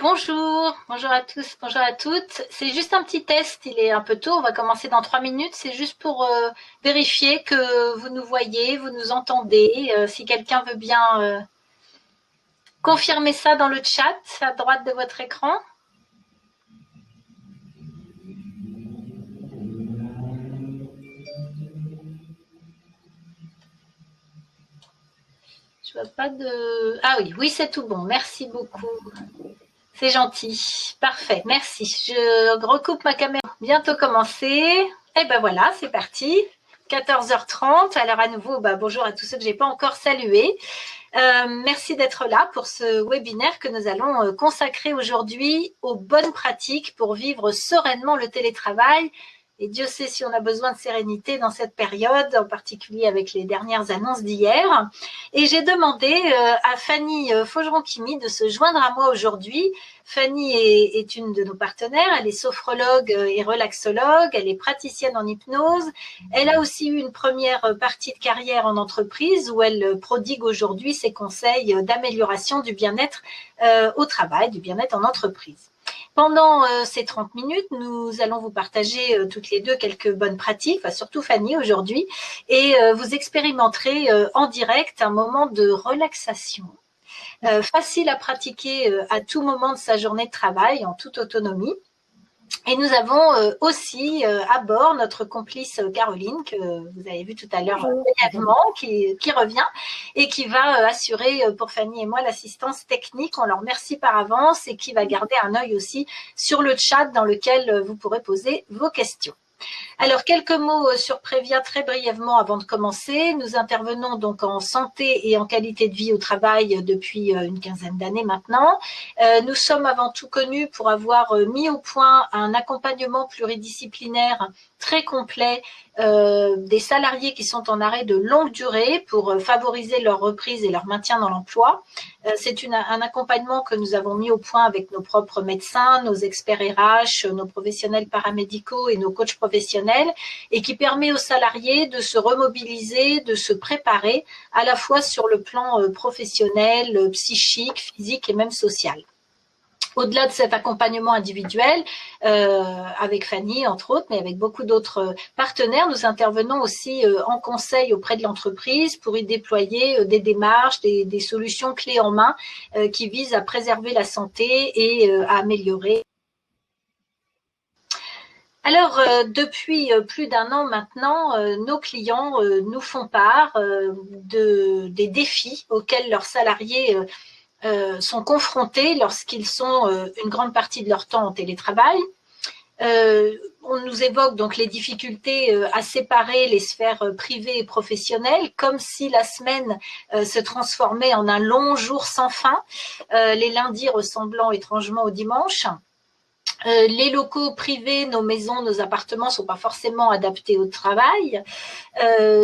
Bonjour à tous, bonjour à toutes. C'est juste un petit test, il est un peu tôt, on va commencer dans 3 minutes. C'est juste pour vérifier que vous nous voyez, vous nous entendez. Si quelqu'un veut bien confirmer ça dans le chat à droite de votre écran. Je vois pas de... Ah oui, c'est tout bon, merci beaucoup. C'est gentil, parfait, merci. Je recoupe ma caméra. Bientôt commencer. Et ben voilà, c'est parti. 14h30. Alors à nouveau, bonjour à tous ceux que je n'ai pas encore salués. Merci d'être là pour ce webinaire que nous allons consacrer aujourd'hui aux bonnes pratiques pour vivre sereinement le télétravail. Et Dieu sait si on a besoin de sérénité dans cette période, en particulier avec les dernières annonces d'hier. Et j'ai demandé à Fanny Faugeron-Kimi de se joindre à moi aujourd'hui. Fanny est une de nos partenaires, elle est sophrologue et relaxologue, elle est praticienne en hypnose. Elle a aussi eu une première partie de carrière en entreprise où elle prodigue aujourd'hui ses conseils d'amélioration du bien-être au travail, du bien-être en entreprise. Pendant ces 30 minutes, nous allons vous partager toutes les deux quelques bonnes pratiques, enfin surtout Fanny aujourd'hui, et vous expérimenterez en direct un moment de relaxation. Facile à pratiquer à tout moment de sa journée de travail, en toute autonomie. Et nous avons aussi à bord notre complice Caroline, que vous avez vu tout à l'heure brièvement, qui revient et qui va assurer pour Fanny et moi l'assistance technique. On leur remercie par avance et qui va garder un œil aussi sur le chat dans lequel vous pourrez poser vos questions. Alors, quelques mots sur Prévia très brièvement avant de commencer. Nous intervenons donc en santé et en qualité de vie au travail depuis une quinzaine d'années maintenant. Nous sommes avant tout connus pour avoir mis au point un accompagnement pluridisciplinaire très complet des salariés qui sont en arrêt de longue durée pour favoriser leur reprise et leur maintien dans l'emploi. C'est un accompagnement que nous avons mis au point avec nos propres médecins, nos experts RH, nos professionnels paramédicaux et nos coachs professionnels et qui permet aux salariés de se remobiliser, de se préparer à la fois sur le plan professionnel, psychique, physique et même social. Au-delà de cet accompagnement individuel, avec Fanny entre autres, mais avec beaucoup d'autres partenaires, nous intervenons aussi en conseil auprès de l'entreprise pour y déployer des démarches, des solutions clés en main qui visent à préserver la santé et à améliorer. Alors, depuis plus d'un an maintenant, nos clients nous font part des défis auxquels leurs salariés sont confrontés lorsqu'ils sont une grande partie de leur temps en télétravail. On nous évoque donc les difficultés à séparer les sphères privées et professionnelles, comme si la semaine se transformait en un long jour sans fin, les lundis ressemblant étrangement aux dimanches. Les locaux privés, nos maisons, nos appartements ne sont pas forcément adaptés au travail.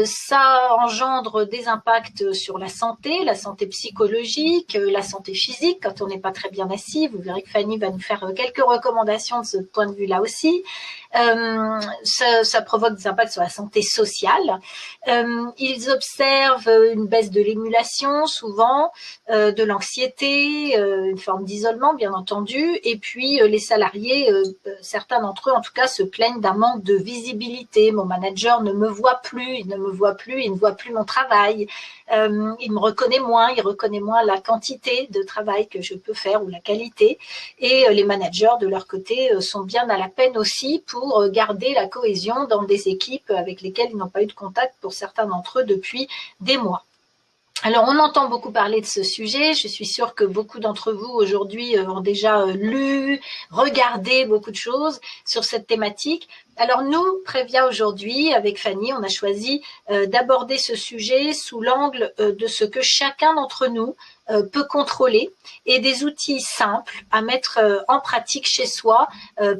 Ça engendre des impacts sur la santé psychologique, la santé physique quand on n'est pas très bien assis. Vous verrez que Fanny va nous faire quelques recommandations de ce point de vue-là aussi. Ça provoque des impacts sur la santé sociale. Ils observent une baisse de l'émulation souvent, de l'anxiété, une forme d'isolement bien entendu, et puis les salariés, certains d'entre eux en tout cas, se plaignent d'un manque de visibilité. Mon manager ne me voit plus, il ne voit plus mon travail, il me reconnaît moins, il reconnaît moins la quantité de travail que je peux faire ou la qualité, et les managers de leur côté sont bien à la peine aussi pour garder la cohésion dans des équipes avec lesquelles ils n'ont pas eu de contact pour certains d'entre eux depuis des mois. Alors, on entend beaucoup parler de ce sujet. Je suis sûre que beaucoup d'entre vous aujourd'hui ont déjà lu, regardé beaucoup de choses sur cette thématique. Alors, nous, Prévia aujourd'hui, avec Fanny, on a choisi d'aborder ce sujet sous l'angle de ce que chacun d'entre nous peut contrôler et des outils simples à mettre en pratique chez soi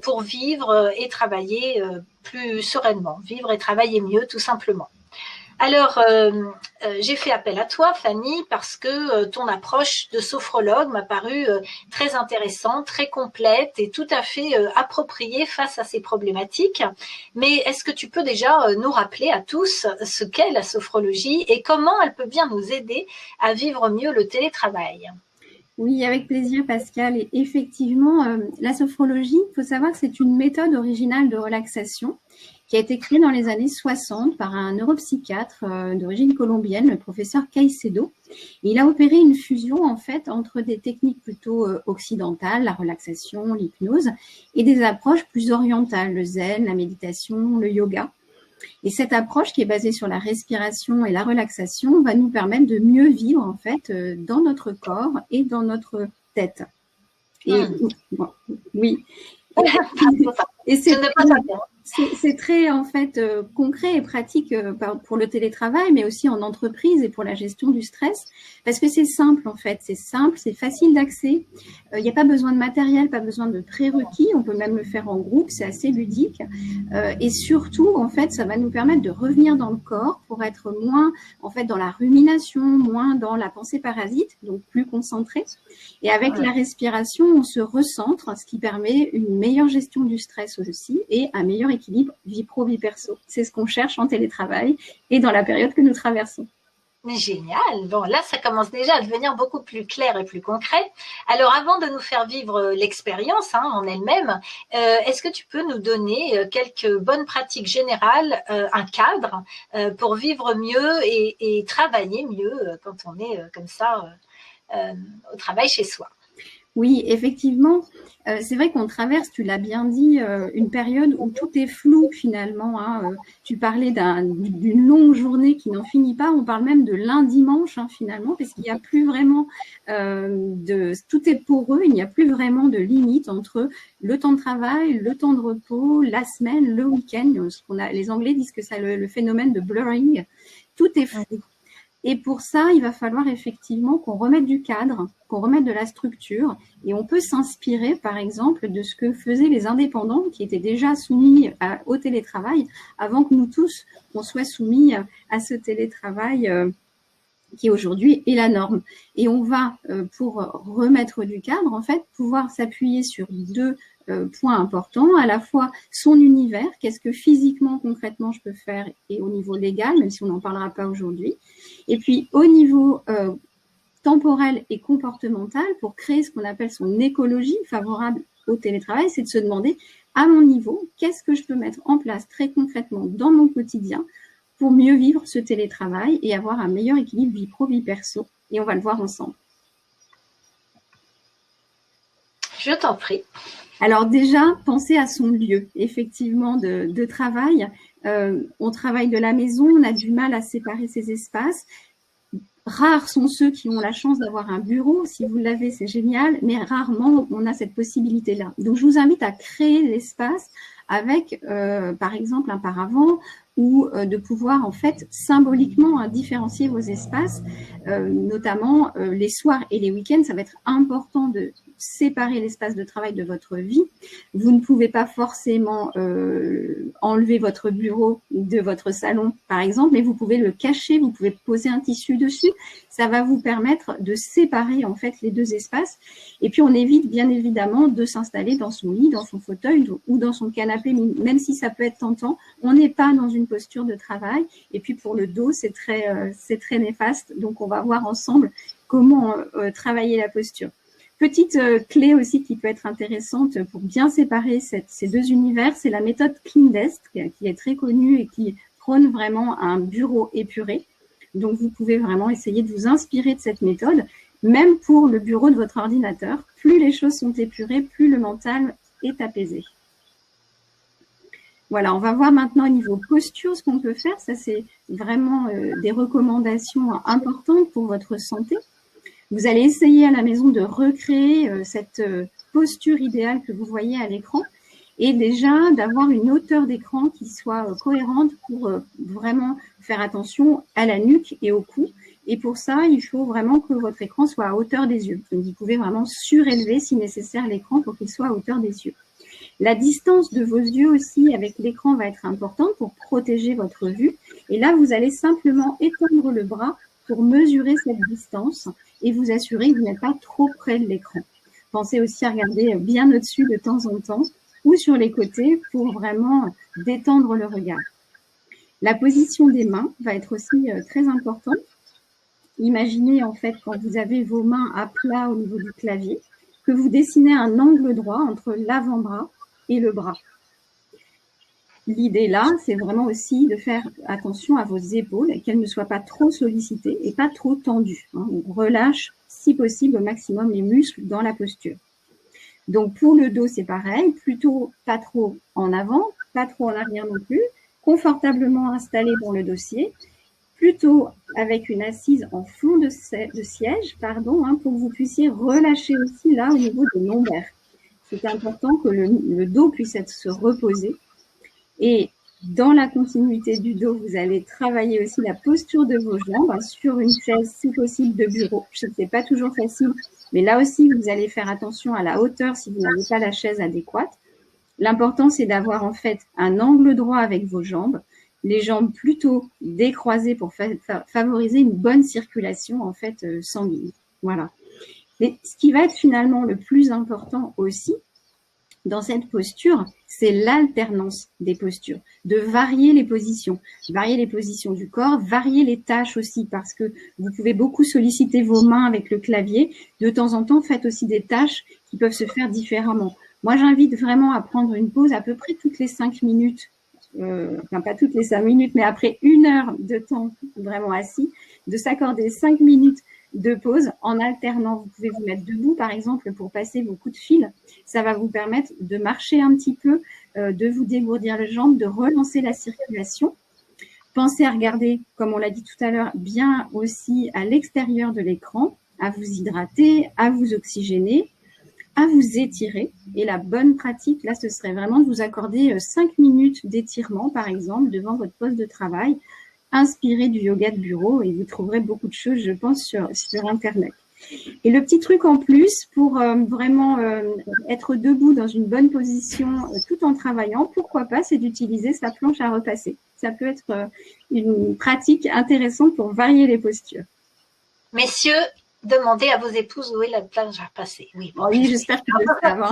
pour vivre et travailler plus sereinement, vivre et travailler mieux tout simplement. Alors, j'ai fait appel à toi, Fanny, parce que ton approche de sophrologue m'a paru très intéressante, très complète et tout à fait appropriée face à ces problématiques. Mais est-ce que tu peux déjà nous rappeler à tous ce qu'est la sophrologie et comment elle peut bien nous aider à vivre mieux le télétravail ? Oui, avec plaisir, Pascal. Et effectivement, la sophrologie, il faut savoir que c'est une méthode originale de relaxation qui a été créée dans les années 60 par un neuropsychiatre d'origine colombienne, le professeur Caicedo. Et il a opéré une fusion, en fait, entre des techniques plutôt occidentales, la relaxation, l'hypnose, et des approches plus orientales, le zen, la méditation, le yoga. Et cette approche qui est basée sur la respiration et la relaxation va nous permettre de mieux vivre en fait dans notre corps et dans notre tête. Et bon, oui. Et c'est très en fait concret et pratique pour le télétravail, mais aussi en entreprise et pour la gestion du stress, parce que c'est simple en fait, c'est facile d'accès. Il n'y a pas besoin de matériel, pas besoin de prérequis. On peut même le faire en groupe, c'est assez ludique. Et surtout, en fait, ça va nous permettre de revenir dans le corps pour être moins en fait dans la rumination, moins dans la pensée parasite, donc plus concentré. Et avec la respiration, on se recentre, ce qui permet une meilleure gestion du stress aussi et un meilleur équilibre vie pro, vie perso. C'est ce qu'on cherche en télétravail et dans la période que nous traversons. Génial. Bon, là, ça commence déjà à devenir beaucoup plus clair et plus concret. Alors, avant de nous faire vivre l'expérience en elle-même, est-ce que tu peux nous donner quelques bonnes pratiques générales, un cadre pour vivre mieux et travailler mieux quand on est comme ça au travail chez soi? Oui, effectivement, c'est vrai qu'on traverse, tu l'as bien dit, une période où tout est flou finalement. Tu parlais d'une longue journée qui n'en finit pas. On parle même de lundi-dimanche finalement, parce qu'il n'y a plus vraiment tout est poreux. Il n'y a plus vraiment de limite entre le temps de travail, le temps de repos, la semaine, le week-end. Les Anglais disent que c'est le phénomène de blurring. Tout est flou. Et pour ça, il va falloir effectivement qu'on remette du cadre, qu'on remette de la structure. Et on peut s'inspirer, par exemple, de ce que faisaient les indépendants qui étaient déjà soumis au télétravail avant que nous tous, on soit soumis à ce télétravail qui aujourd'hui est la norme. Et on va, pour remettre du cadre, en fait, pouvoir s'appuyer sur deux points importants, à la fois son univers, qu'est-ce que physiquement, concrètement, je peux faire, et au niveau légal, même si on n'en parlera pas aujourd'hui, et puis au niveau temporel et comportemental, pour créer ce qu'on appelle son écologie favorable au télétravail, c'est de se demander, à mon niveau, qu'est-ce que je peux mettre en place très concrètement dans mon quotidien pour mieux vivre ce télétravail et avoir un meilleur équilibre vie pro, vie perso. Et on va le voir ensemble. Je t'en prie. Alors déjà, pensez à son lieu, effectivement, de travail. On travaille de la maison, on a du mal à séparer ces espaces. Rares sont ceux qui ont la chance d'avoir un bureau. Si vous l'avez, c'est génial, mais rarement on a cette possibilité-là. Donc, je vous invite à créer l'espace avec, par exemple, un paravent ou de pouvoir, en fait, symboliquement différencier vos espaces, notamment les soirs et les week-ends. Ça va être important de séparer l'espace de travail de votre vie. Vous ne pouvez pas forcément enlever votre bureau de votre salon, par exemple, mais vous pouvez le cacher, vous pouvez poser un tissu dessus. Ça va vous permettre de séparer en fait les deux espaces. Et puis, on évite bien évidemment de s'installer dans son lit, dans son fauteuil ou dans son canapé, même si ça peut être tentant. On n'est pas dans une posture de travail. Et puis, pour le dos, c'est très néfaste. Donc, on va voir ensemble comment travailler la posture. Petite clé aussi qui peut être intéressante pour bien séparer ces deux univers, c'est la méthode Clean Desk qui est très connue et qui prône vraiment un bureau épuré. Donc, vous pouvez vraiment essayer de vous inspirer de cette méthode, même pour le bureau de votre ordinateur. Plus les choses sont épurées, plus le mental est apaisé. Voilà, on va voir maintenant au niveau posture ce qu'on peut faire. Ça, c'est vraiment des recommandations importantes pour votre santé. Vous allez essayer à la maison de recréer cette posture idéale que vous voyez à l'écran et déjà d'avoir une hauteur d'écran qui soit cohérente pour vraiment faire attention à la nuque et au cou. Et pour ça, il faut vraiment que votre écran soit à hauteur des yeux. Donc, vous pouvez vraiment surélever si nécessaire l'écran pour qu'il soit à hauteur des yeux. La distance de vos yeux aussi avec l'écran va être importante pour protéger votre vue. Et là, vous allez simplement étendre le bras pour mesurer cette distance et vous assurer que vous n'êtes pas trop près de l'écran. Pensez aussi à regarder bien au-dessus de temps en temps ou sur les côtés pour vraiment détendre le regard. La position des mains va être aussi très importante. imaginez en fait quand vous avez vos mains à plat au niveau du clavier, que vous dessinez un angle droit entre l'avant-bras et le bras. L'idée là, c'est vraiment aussi de faire attention à vos épaules et qu'elles ne soient pas trop sollicitées et pas trop tendues. On relâche, si possible, au maximum les muscles dans la posture. Donc, pour le dos, c'est pareil, plutôt pas trop en avant, pas trop en arrière non plus, confortablement installé dans le dossier, plutôt avec une assise en fond de siège, pour que vous puissiez relâcher aussi là au niveau des lombaires. C'est important que le dos puisse se reposer. Et dans la continuité du dos, vous allez travailler aussi la posture de vos jambes sur une chaise, si possible, de bureau. Je sais que c'est pas toujours facile, mais là aussi, vous allez faire attention à la hauteur si vous n'avez pas la chaise adéquate. L'important, c'est d'avoir en fait un angle droit avec vos jambes, les jambes plutôt décroisées pour favoriser une bonne circulation en fait sanguine. Voilà. Mais ce qui va être finalement le plus important aussi dans cette posture, c'est l'alternance des postures, de varier les positions du corps, varier les tâches aussi, parce que vous pouvez beaucoup solliciter vos mains avec le clavier. De temps en temps, faites aussi des tâches qui peuvent se faire différemment. Moi, j'invite vraiment à prendre une pause à peu près toutes les 5 minutes, enfin pas toutes les 5 minutes, mais après 1 heure de temps vraiment assis, de s'accorder 5 minutes de pause en alternant. Vous pouvez vous mettre debout, par exemple, pour passer vos coups de fil. Ça va vous permettre de marcher un petit peu, de vous dégourdir les jambes, de relancer la circulation. Pensez à regarder, comme on l'a dit tout à l'heure, bien aussi à l'extérieur de l'écran, à vous hydrater, à vous oxygéner, à vous étirer. Et la bonne pratique, là, ce serait vraiment de vous accorder 5 minutes d'étirement, par exemple, devant votre poste de travail, inspiré du yoga de bureau, et vous trouverez beaucoup de choses, je pense, sur Internet. Et le petit truc en plus pour vraiment être debout dans une bonne position tout en travaillant, pourquoi pas, c'est d'utiliser sa planche à repasser. Ça peut être une pratique intéressante pour varier les postures. Messieurs, demandez à vos épouses où est la planche à repasser. Oui, bon, oui, j'espère que vous le savez.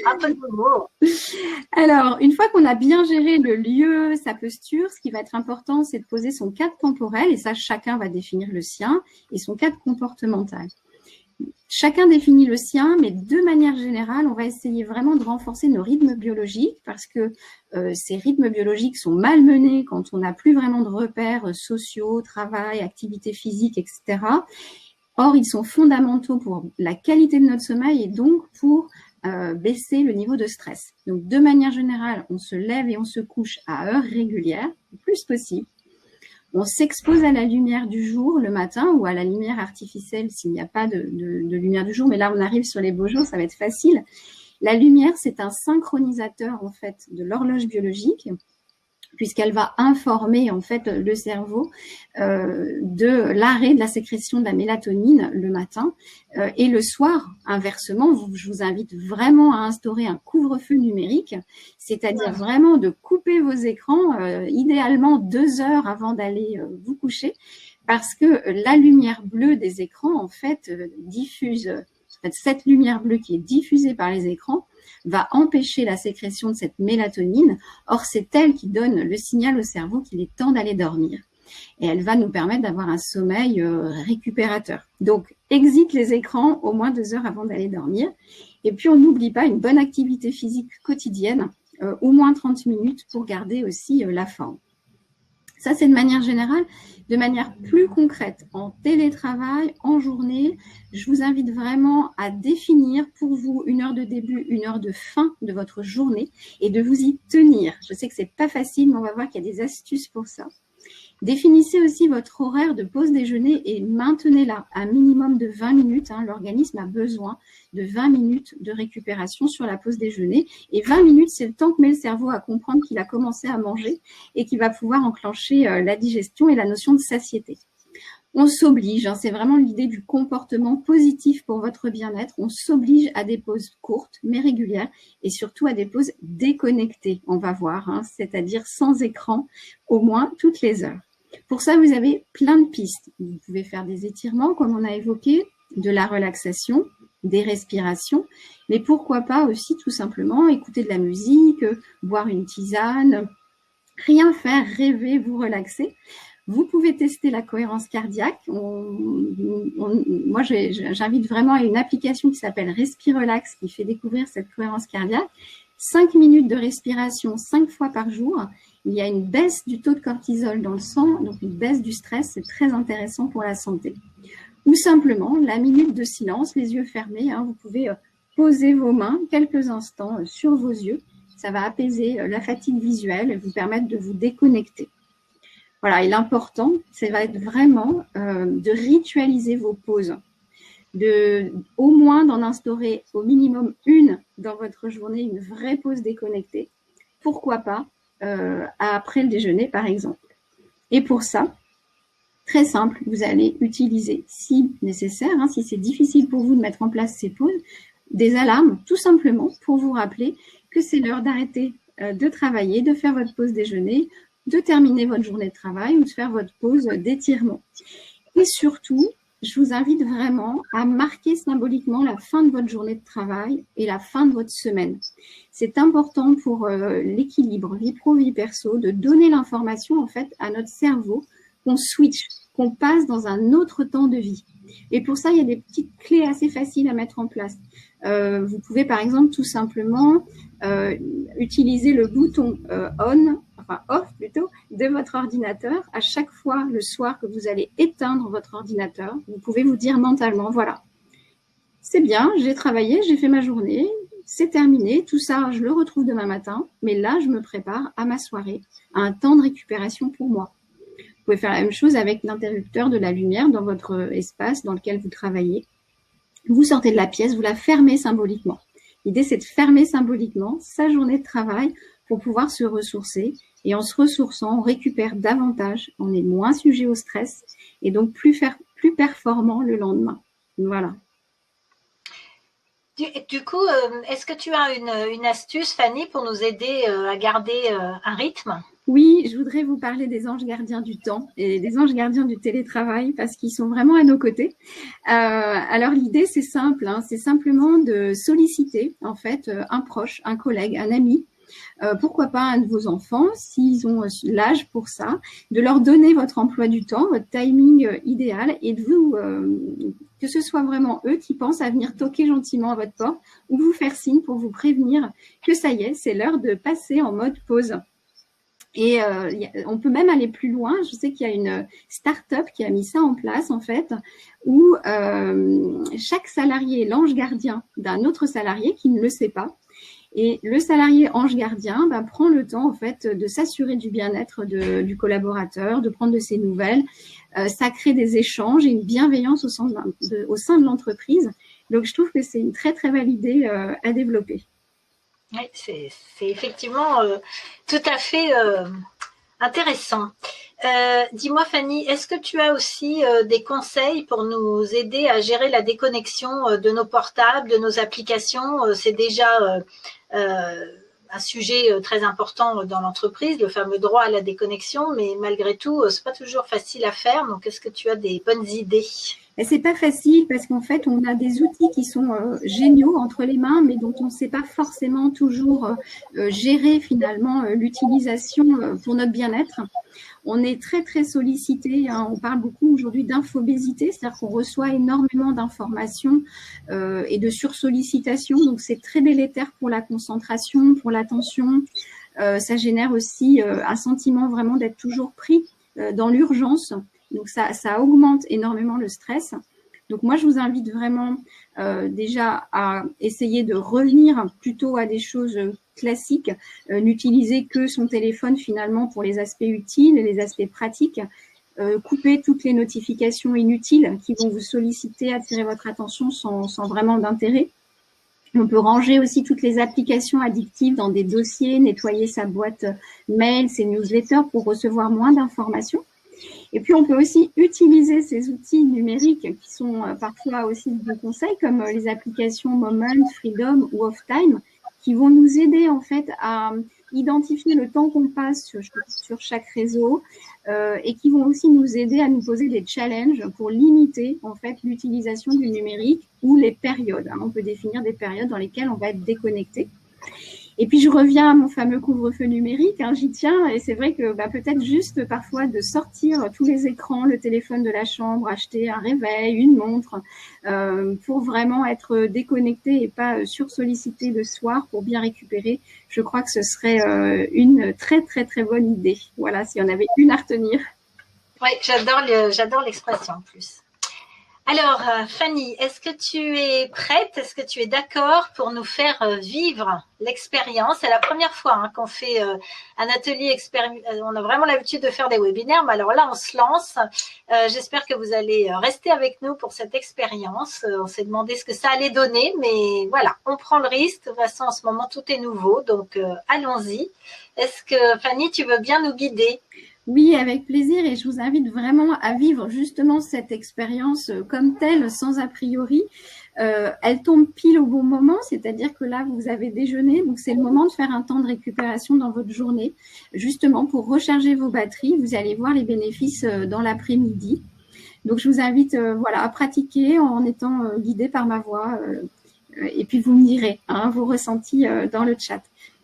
Un peu de mots. Alors, une fois qu'on a bien géré le lieu, sa posture, ce qui va être important, c'est de poser son cadre temporel, et ça, chacun va définir le sien, et son cadre comportemental. Chacun définit le sien, mais de manière générale, on va essayer vraiment de renforcer nos rythmes biologiques, parce que ces rythmes biologiques sont malmenés quand on n'a plus vraiment de repères sociaux, travail, activité physique, etc. Or, ils sont fondamentaux pour la qualité de notre sommeil et donc pour baisser le niveau de stress. Donc, de manière générale, on se lève et on se couche à heure régulière, le plus possible. On s'expose à la lumière du jour le matin ou à la lumière artificielle s'il n'y a pas de lumière du jour. Mais là, on arrive sur les beaux jours, ça va être facile. La lumière, c'est un synchronisateur en fait de l'horloge biologique, puisqu'elle va informer en fait le cerveau de l'arrêt de la sécrétion de la mélatonine le matin, et le soir, inversement, je vous invite vraiment à instaurer un couvre-feu numérique, c'est-à-dire vraiment de couper vos écrans, idéalement 2 heures avant d'aller vous coucher, parce que la lumière bleue des écrans en fait diffuse, cette lumière bleue qui est diffusée par les écrans va empêcher la sécrétion de cette mélatonine. Or, c'est elle qui donne le signal au cerveau qu'il est temps d'aller dormir. Et elle va nous permettre d'avoir un sommeil récupérateur. Donc, exit les écrans au moins 2 heures avant d'aller dormir. Et puis, on n'oublie pas une bonne activité physique quotidienne, au moins 30 minutes pour garder aussi la forme. Ça, c'est de manière générale. De manière plus concrète, en télétravail, en journée, je vous invite vraiment à définir pour vous 1 heure de début, 1 heure de fin de votre journée et de vous y tenir. Je sais que c'est pas facile, mais on va voir qu'il y a des astuces pour ça. Définissez aussi votre horaire de pause déjeuner et maintenez-la à un minimum de 20 minutes. L'organisme a besoin de 20 minutes de récupération sur la pause déjeuner. Et 20 minutes, c'est le temps que met le cerveau à comprendre qu'il a commencé à manger et qu'il va pouvoir enclencher la digestion et la notion de satiété. On s'oblige, c'est vraiment l'idée du comportement positif pour votre bien-être. On s'oblige à des pauses courtes mais régulières et surtout à des pauses déconnectées, on va voir, c'est-à-dire sans écran au moins toutes les heures. Pour ça, vous avez plein de pistes. Vous pouvez faire des étirements, comme on a évoqué, de la relaxation, des respirations, mais pourquoi pas aussi tout simplement écouter de la musique, boire une tisane, rien faire, rêver, vous relaxer. Vous pouvez tester la cohérence cardiaque. Moi, j'invite vraiment à une application qui s'appelle Respirelax qui fait découvrir cette cohérence cardiaque. 5 minutes de respiration 5 fois par jour. Il y a une baisse du taux de cortisol dans le sang, donc une baisse du stress. C'est très intéressant pour la santé. Ou simplement, la minute de silence, les yeux fermés. Vous pouvez poser vos mains quelques instants sur vos yeux. Ça va apaiser la fatigue visuelle et vous permettre de vous déconnecter. Voilà, et l'important, ça va être vraiment de ritualiser vos pauses, au moins d'en instaurer au minimum une dans votre journée, une vraie pause déconnectée. Pourquoi pas après le déjeuner, par exemple. Et pour ça, très simple, vous allez utiliser, si nécessaire, si c'est difficile pour vous de mettre en place ces pauses, des alarmes, tout simplement, pour vous rappeler que c'est l'heure d'arrêter de travailler, de faire votre pause déjeuner, de terminer votre journée de travail ou de faire votre pause d'étirement. Et surtout, je vous invite vraiment à marquer symboliquement la fin de votre journée de travail et la fin de votre semaine. C'est important pour l'équilibre vie pro, vie perso, de donner l'information en fait à notre cerveau qu'on switch, qu'on passe dans un autre temps de vie. Et pour ça, il y a des petites clés assez faciles à mettre en place. Vous pouvez par exemple tout simplement utiliser le bouton off plutôt, de votre ordinateur. À chaque fois le soir que vous allez éteindre votre ordinateur, vous pouvez vous dire mentalement, voilà, c'est bien, j'ai travaillé, j'ai fait ma journée, c'est terminé, tout ça, je le retrouve demain matin, mais là, je me prépare à ma soirée, à un temps de récupération pour moi. Vous pouvez faire la même chose avec l'interrupteur de la lumière dans votre espace dans lequel vous travaillez. Vous sortez de la pièce, vous la fermez symboliquement. L'idée, c'est de fermer symboliquement sa journée de travail pour pouvoir se ressourcer. Et en se ressourçant, on récupère davantage, on est moins sujet au stress et donc plus performant le lendemain. Voilà. Du coup, est-ce que tu as une astuce, Fanny, pour nous aider à garder un rythme ? Oui, je voudrais vous parler des anges gardiens du temps et des anges gardiens du télétravail parce qu'ils sont vraiment à nos côtés. Alors l'idée, c'est simple, c'est simplement de solliciter en fait un proche, un collègue, un ami. Pourquoi pas un de vos enfants, s'ils ont l'âge pour ça, de leur donner votre emploi du temps, votre timing idéal et de vous, que ce soit vraiment eux qui pensent à venir toquer gentiment à votre porte ou vous faire signe pour vous prévenir que ça y est, c'est l'heure de passer en mode pause. Et on peut même aller plus loin. Je sais qu'il y a une start-up qui a mis ça en place, en fait, où chaque salarié est l'ange gardien d'un autre salarié qui ne le sait pas. Et le salarié ange gardien prend le temps, en fait, de s'assurer du bien-être du collaborateur, de prendre de ses nouvelles. Ça crée des échanges et une bienveillance au sein de l'entreprise. Donc, je trouve que c'est une très, très belle idée à développer. Oui, c'est effectivement tout à fait intéressant. Dis-moi, Fanny, est-ce que tu as aussi des conseils pour nous aider à gérer la déconnexion de nos portables, de nos applications ? C'est déjà un sujet très important dans l'entreprise, le fameux droit à la déconnexion, mais malgré tout, c'est pas toujours facile à faire. Donc, est-ce que tu as des bonnes idées ? Et c'est pas facile parce qu'en fait, on a des outils qui sont géniaux entre les mains, mais dont on ne sait pas forcément toujours gérer finalement l'utilisation pour notre bien-être. On est très, très sollicité. On parle beaucoup aujourd'hui d'infobésité, c'est-à-dire qu'on reçoit énormément d'informations et de sursollicitation. Donc, c'est très délétère pour la concentration, pour l'attention. Ça génère aussi un sentiment vraiment d'être toujours pris dans l'urgence. Donc, ça augmente énormément le stress. Donc, moi, je vous invite vraiment déjà à essayer de revenir plutôt à des choses classiques, n'utiliser que son téléphone finalement pour les aspects utiles et les aspects pratiques, couper toutes les notifications inutiles qui vont vous solliciter, attirer votre attention sans vraiment d'intérêt. On peut ranger aussi toutes les applications addictives dans des dossiers, nettoyer sa boîte mail, ses newsletters pour recevoir moins d'informations. Et puis, on peut aussi utiliser ces outils numériques qui sont parfois aussi de conseils, comme les applications Moment, Freedom ou Offtime, qui vont nous aider en fait à identifier le temps qu'on passe sur chaque réseau et qui vont aussi nous aider à nous poser des challenges pour limiter en fait l'utilisation du numérique ou les périodes. On peut définir des périodes dans lesquelles on va être déconnecté. Et puis je reviens à mon fameux couvre-feu numérique, hein, j'y tiens, et c'est vrai que peut-être juste parfois de sortir tous les écrans, le téléphone de la chambre, acheter un réveil, une montre, pour vraiment être déconnecté et pas sursollicité le soir pour bien récupérer. Je crois que ce serait une très très très bonne idée. Voilà, s'il y en avait une à retenir. Oui, j'adore l'expression en plus. Alors, Fanny, est-ce que tu es prête? Est-ce que tu es d'accord pour nous faire vivre l'expérience? C'est la première fois qu'on fait un atelier on a vraiment l'habitude de faire des webinaires, mais alors là, on se lance. J'espère que vous allez rester avec nous pour cette expérience. On s'est demandé ce que ça allait donner, mais voilà, on prend le risque. De toute façon, en ce moment, tout est nouveau, donc allons-y. Est-ce que, Fanny, tu veux bien nous guider? Oui, avec plaisir, et je vous invite vraiment à vivre justement cette expérience comme telle, sans a priori. Elle tombe pile au bon moment, c'est-à-dire que là, vous avez déjeuné, donc c'est le moment de faire un temps de récupération dans votre journée, justement pour recharger vos batteries. Vous allez voir les bénéfices dans l'après-midi. Donc, je vous invite voilà, à pratiquer en étant guidé par ma voix, et puis vous me direz vos ressentis dans le chat.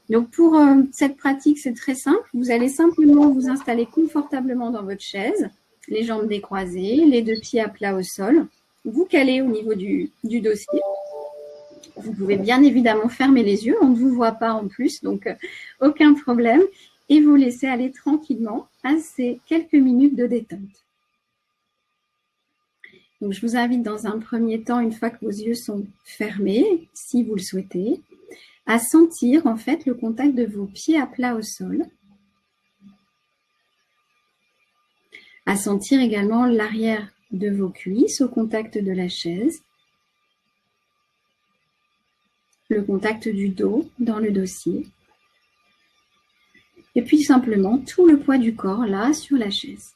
Donc, pour cette pratique, c'est très simple. Vous allez simplement vous installer confortablement dans votre chaise, les jambes décroisées, les deux pieds à plat au sol. Vous calez au niveau du dossier. Vous pouvez bien évidemment fermer les yeux. On ne vous voit pas en plus, donc aucun problème. Et vous laissez aller tranquillement à ces quelques minutes de détente. Donc, je vous invite dans un premier temps, une fois que vos yeux sont fermés, si vous le souhaitez, à sentir en fait le contact de vos pieds à plat au sol, à sentir également l'arrière de vos cuisses au contact de la chaise, le contact du dos dans le dossier, et puis simplement tout le poids du corps là sur la chaise.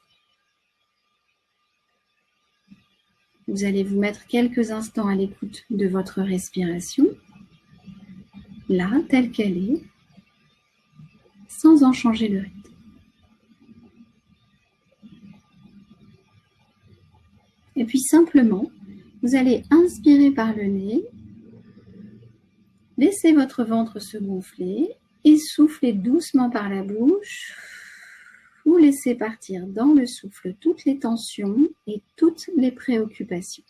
Vous allez vous mettre quelques instants à l'écoute de votre respiration, là, telle qu'elle est, sans en changer le rythme. Et puis simplement, vous allez inspirer par le nez, laissez votre ventre se gonfler et soufflez doucement par la bouche. Vous laissez partir dans le souffle toutes les tensions et toutes les préoccupations.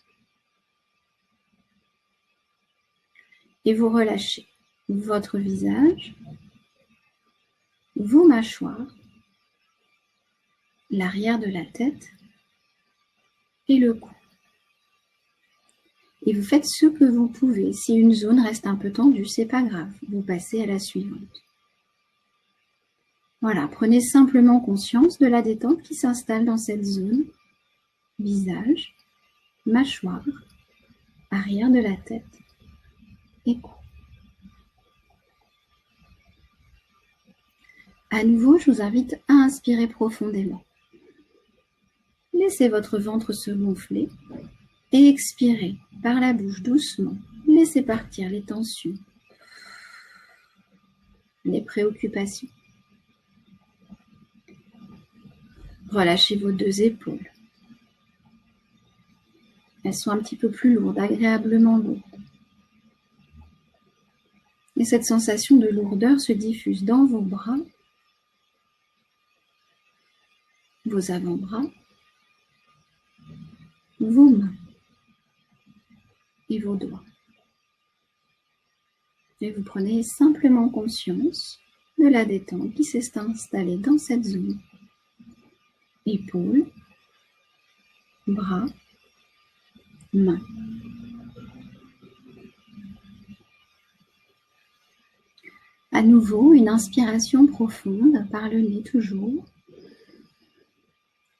Et vous relâchez votre visage, vos mâchoires, l'arrière de la tête et le cou. Et vous faites ce que vous pouvez. Si une zone reste un peu tendue, c'est pas grave. Vous passez à la suivante. Voilà, prenez simplement conscience de la détente qui s'installe dans cette zone. Visage, mâchoire, arrière de la tête et cou. À nouveau, je vous invite à inspirer profondément. Laissez votre ventre se gonfler et expirez par la bouche doucement. Laissez partir les tensions, les préoccupations. Relâchez vos deux épaules. Elles sont un petit peu plus lourdes, agréablement lourdes. Et cette sensation de lourdeur se diffuse dans vos bras, vos avant-bras, vos mains et vos doigts. Et vous prenez simplement conscience de la détente qui s'est installée dans cette zone. Épaules, bras, mains. À nouveau, une inspiration profonde par le nez toujours.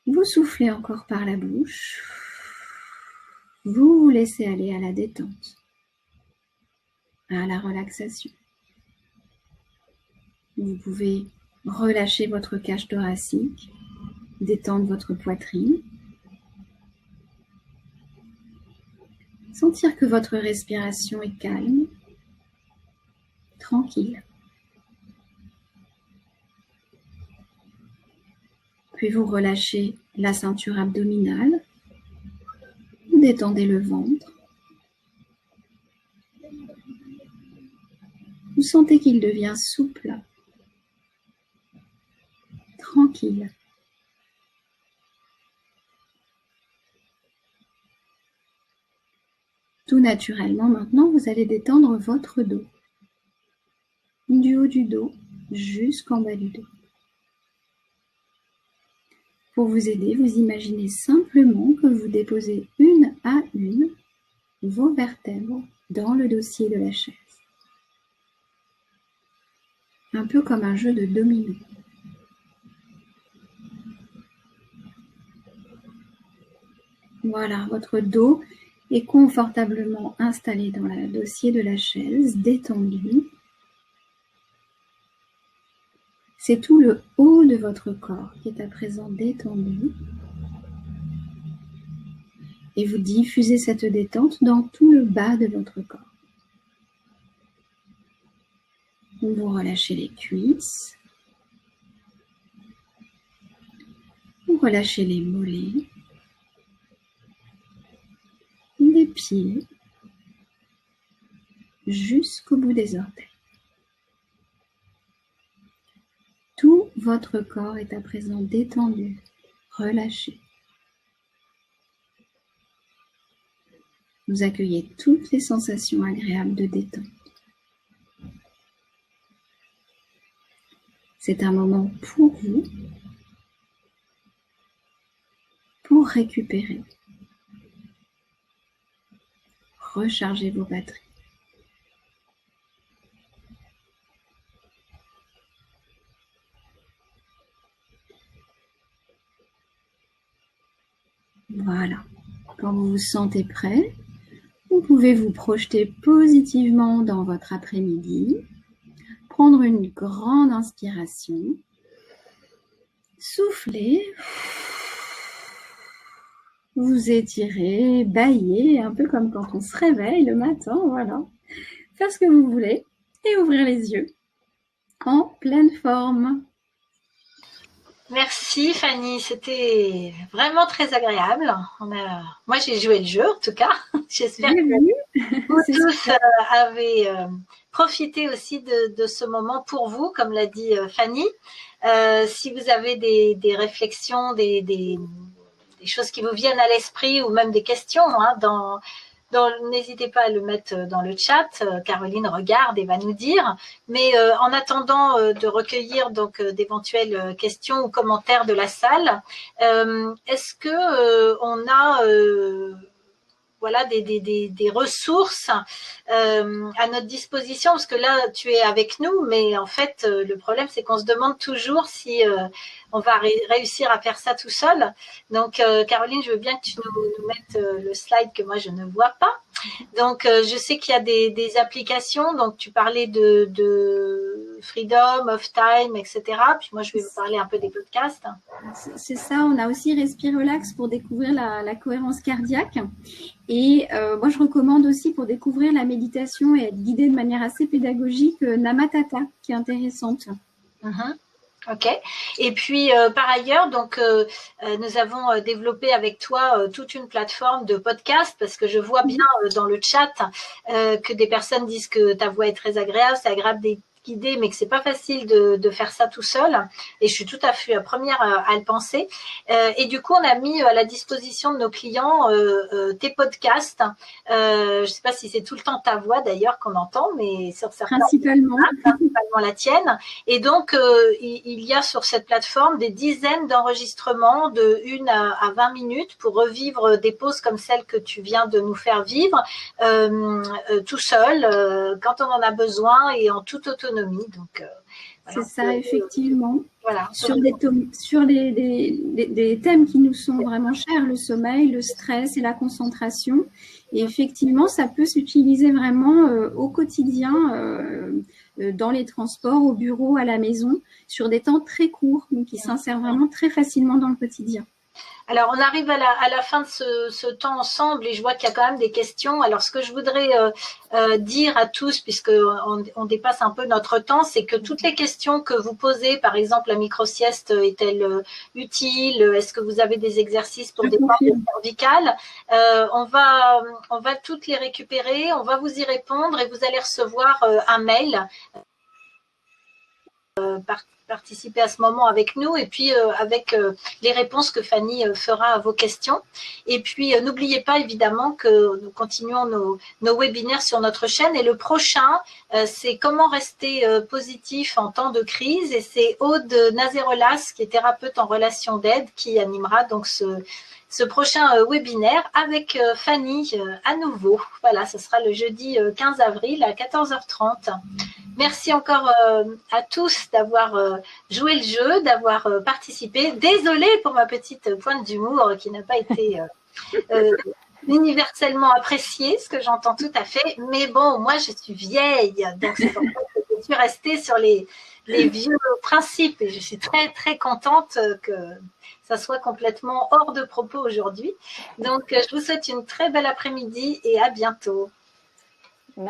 Vous soufflez encore par la bouche. Vous vous laissez aller à la détente, à la relaxation. Vous pouvez relâcher votre cage thoracique, détendre votre poitrine. Sentir que votre respiration est calme, tranquille. Puis vous relâchez la ceinture abdominale, vous détendez le ventre. Vous sentez qu'il devient souple, tranquille. Tout naturellement, maintenant, vous allez détendre votre dos. Du haut du dos jusqu'en bas du dos. Pour vous aider, vous imaginez simplement que vous déposez une à une vos vertèbres dans le dossier de la chaise. Un peu comme un jeu de domino. Voilà, votre dos est confortablement installé dans le dossier de la chaise, détendu. C'est tout le haut de votre corps qui est à présent détendu. Et vous diffusez cette détente dans tout le bas de votre corps. Vous relâchez les cuisses. Vous relâchez les mollets. Les pieds. Jusqu'au bout des orteils. Tout votre corps est à présent détendu, relâché. Vous accueillez toutes les sensations agréables de détente. C'est un moment pour vous, pour récupérer, recharger vos batteries. Voilà. Quand vous vous sentez prêt, vous pouvez vous projeter positivement dans votre après-midi, prendre une grande inspiration, souffler, vous étirer, bâiller, un peu comme quand on se réveille le matin, voilà. Faire ce que vous voulez et ouvrir les yeux en pleine forme. Merci Fanny, c'était vraiment très agréable. Moi j'ai joué le jeu en tout cas. J'espère que vous tous avez profité aussi de ce moment pour vous, comme l'a dit Fanny. Si vous avez des réflexions, des choses qui vous viennent à l'esprit ou même des questions, n'hésitez pas à le mettre dans le chat. Caroline regarde et va nous dire. Mais en attendant de recueillir donc d'éventuelles questions ou commentaires de la salle, est-ce que on a voilà des ressources à notre disposition, parce que là tu es avec nous, mais en fait le problème c'est qu'on se demande toujours si on va réussir à faire ça tout seul. Donc Caroline, je veux bien que tu nous mettes le slide que moi je ne vois pas. Donc je sais qu'il y a des applications, donc tu parlais de Freedom, of Time, etc. Puis moi je vais vous parler un peu des podcasts. C'est ça, on a aussi Respire Relax pour découvrir la cohérence cardiaque. Et moi je recommande aussi pour découvrir la méditation et être guidée de manière assez pédagogique, Namatata, qui est intéressante. Ok. Et puis par ailleurs, donc nous avons développé avec toi toute une plateforme de podcast, parce que je vois bien dans le chat que des personnes disent que ta voix est très agréable, c'est agréable guider, mais que c'est pas facile de faire ça tout seul. Et je suis tout à fait la première à le penser. Et du coup, on a mis à la disposition de nos clients tes podcasts. Je sais pas si c'est tout le temps ta voix d'ailleurs qu'on entend, mais sur certains, principalement la tienne. Et donc, il y a sur cette plateforme des dizaines d'enregistrements de 1 à 20 minutes pour revivre des pauses comme celle que tu viens de nous faire vivre tout seul, quand on en a besoin et en toute autonomie. Donc, c'est ça, effectivement. Voilà. Sur des thèmes qui nous sont vraiment chers, le sommeil, le stress et la concentration. Et effectivement, ça peut s'utiliser vraiment au quotidien, dans les transports, au bureau, à la maison, sur des temps très courts, mais qui s'insèrent vraiment très facilement dans le quotidien. Alors, on arrive à la fin de ce temps ensemble et je vois qu'il y a quand même des questions. Alors, ce que je voudrais dire à tous, puisqu'on dépasse un peu notre temps, c'est que toutes les questions que vous posez, par exemple, la micro-sieste est-elle utile? Est-ce que vous avez des exercices pour des formes cervicales? On va toutes les récupérer, on va vous y répondre et vous allez recevoir un mail participer à ce moment avec nous et puis avec les réponses que Fanny fera à vos questions. Et puis, n'oubliez pas évidemment que nous continuons nos webinaires sur notre chaîne et le prochain, c'est comment rester positif en temps de crise et c'est Aude Nazerolas, qui est thérapeute en relation d'aide, qui animera donc ce prochain webinaire avec Fanny à nouveau. Voilà, ce sera le jeudi 15 avril à 14h30. Merci encore à tous d'avoir joué le jeu, d'avoir participé. Désolée pour ma petite pointe d'humour qui n'a pas été universellement appréciée, ce que j'entends tout à fait. Mais bon, moi, je suis vieille, donc c'est pour ça que je suis restée sur les vieux principes et je suis très, très contente que ça soit complètement hors de propos aujourd'hui. Donc, je vous souhaite une très belle après-midi et à bientôt.